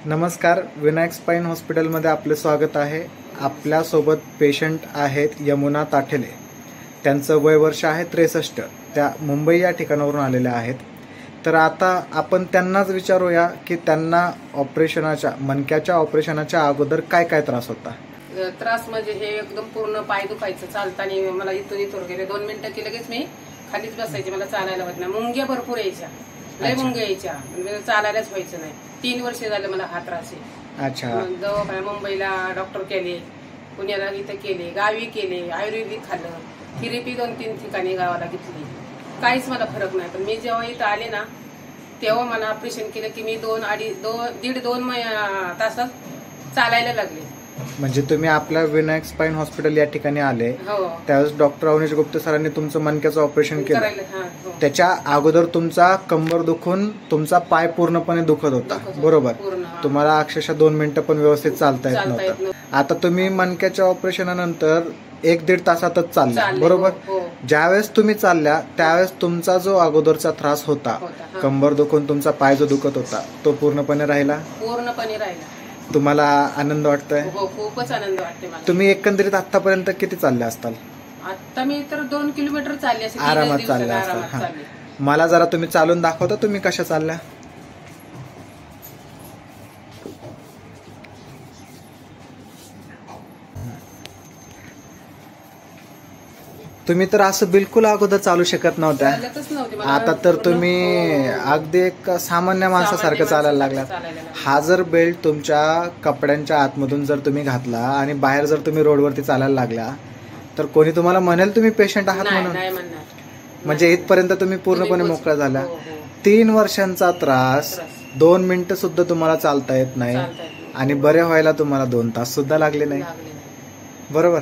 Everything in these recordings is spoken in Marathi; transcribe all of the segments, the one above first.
नमस्कार, विनायक स्पाइन हॉस्पिटलमध्ये आपले स्वागत आहे। आपल्यासोबत पेशंट आहेत यमुना ताठेले। त्यांचं वय वर्ष आहे 63। त्या मुंबई या ठिकाणावरून आलेल्या आहेत। तर आता आपण त्यांनाच विचारूया की त्यांना ऑपरेशनाच्या मणक्याच्या ऑपरेशनाच्या अगोदर काय काय त्रास होता। त्रास म्हणजे हे एकदम पूर्ण पाय दुखायचं, चालताना मला इथून गेले 2 मिनिटं की लगेच मी खालीच बसायचे, मला चालायला होत नाही। मुंग्या भरपूर यायच्या, लय मुंग्या यायच्या, म्हणजे चालायलाच व्हायचं नाही। 3 वर्ष झाले मला हा त्रास आहे। अच्छा, दवाखाना मुंबईला डॉक्टर केले, पुण्याला इथं केले, गावी केले, आयुर्वेदिक खाल्लं, थेरपी 2-3 ठिकाणी गावाला घेतली, काहीच मला फरक नाही। पण मी जेव्हा इथं आले ना तेव्हा मला ऑपरेशन केलं की मी 1.5-2 तासात चालायला लागले। म्हणजे तुम्ही आपल्या विनायक स्पाइन हॉस्पिटल या ठिकाणी आले हो, त्यावेळेस डॉक्टर अवनीश गुप्ते सरांनी तुमचं मणक्याचं ऑपरेशन केलं। हो। त्याच्या अगोदर तुमचा कंबर दुखून तुमचा पाय पूर्णपणे दुखत होता, बरोबर? तुम्हाला अक्षरशः 2 मिनिटं पण व्यवस्थित चालता येत नव्हतं। आता तुम्ही मणक्याच्या ऑपरेशनानंतर 1-1.5 तासातच चालला, बरोबर? ज्यावेळेस तुम्ही चालल्या त्यावेळेस तुमचा जो अगोदरचा त्रास होता, कंबर दुखून तुमचा पाय जो दुखत होता, तो पूर्णपणे राहिला। तुम्हाला आनंद वाटतोय? हो, खूपच आनंद वाटते मला। तुम्ही एकंदरीत आतापर्यंत किती चालले असताल? आता मी तर 2 किलोमीटर चालले असेल, आरामात चालले असताल। मला जरा तुम्ही चालून दाखवता, तुम्ही कशा चालल्या? तुम्ही तर असं बिलकुल अगोदर चालू शकत नव्हत्या, आता तर तुम्ही अगदी एक सामान्य माणसासारखं चालायला लागला। हा जर बेल्ट तुमच्या कपड्यांच्या आतमधून जर तुम्ही घातला आणि बाहेर जर तुम्ही रोडवरती चालायला लागला तर कोणी तुम्हाला म्हणेल तुम्ही पेशंट आहात म्हणून। म्हणजे इथपर्यंत तुम्ही पूर्णपणे मोकळा झाला। 3 वर्षांचा त्रास, 2 मिनिटं सुद्धा तुम्हाला चालता येत नाही आणि बरे व्हायला तुम्हाला 2 तास सुद्धा लागले नाही, बरोबर?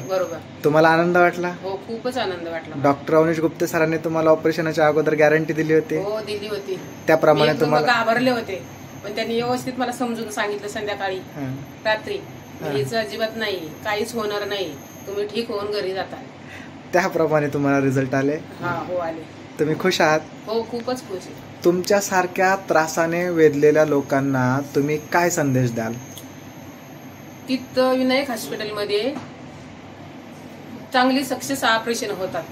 तुम्हाला आनंद वाटला? हो, खूपच आनंद वाटला। डॉक्टर अवनीश गुप्ते सरांनी तुम्हाला ऑपरेशनच्या अगोदर गॅरंटी दिली होती? हो, दिली होती। त्याप्रमाणे तुम्हाला घाबरले होते, पण त्यांनी व्यवस्थित मला समजून सांगितलं संध्याकाळी रात्री, हेच अजिबात नाही, काहीच होणार नाही, तुम्ही ठीक होऊन घरी जाता। त्याप्रमाणे तुम्हाला रिझल्ट आले? हो, आले। तुम्ही खुश आहात? हो, खूपच खुश आहे। तुमच्यासारख्या त्रासाने वेदलेल्या लोकांना तुम्ही काय संदेश द्याल? तिथं विनायक हॉस्पिटलमध्ये चांगली सक्सेस ऑपरेशन होतात,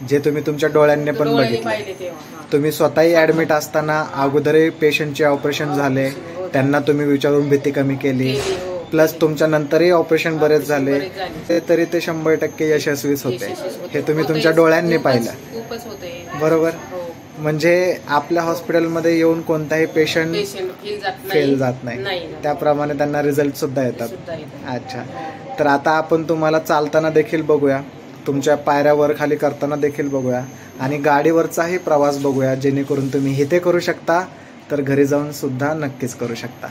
जे तुम्ही तुमच्या डोळ्यांनी पण बघितले। तुम्ही स्वतःही ऍडमिट असताना अगोदरही पेशंटचे ऑपरेशन झाले, त्यांना तुम्ही विचारून भीती कमी केली, प्लस तुमच्या नंतरही ऑपरेशन बरेच झाले, तरी ते 100% यशस्वीच होते। हे तुम्ही तुमच्या डोळ्यांनी पाहिलं, बरोबर? म्हणजे आपल्या हॉस्पिटलमध्ये येऊन कोणताही पेशंट फेल जात नाही, त्याप्रमाणे त्यांना रिझल्ट सुद्धा येतात। अच्छा, तर आता आपण तुम्हाला चालताना देखील बघूया, तुमच्या पायऱ्या वर खाली करताना देखील बघूया आणि गाडीवरचाही प्रवास बघूया, जेणेकरून तुम्ही इथे करू शकता तर घरी जाऊन सुद्धा नक्कीच करू शकता।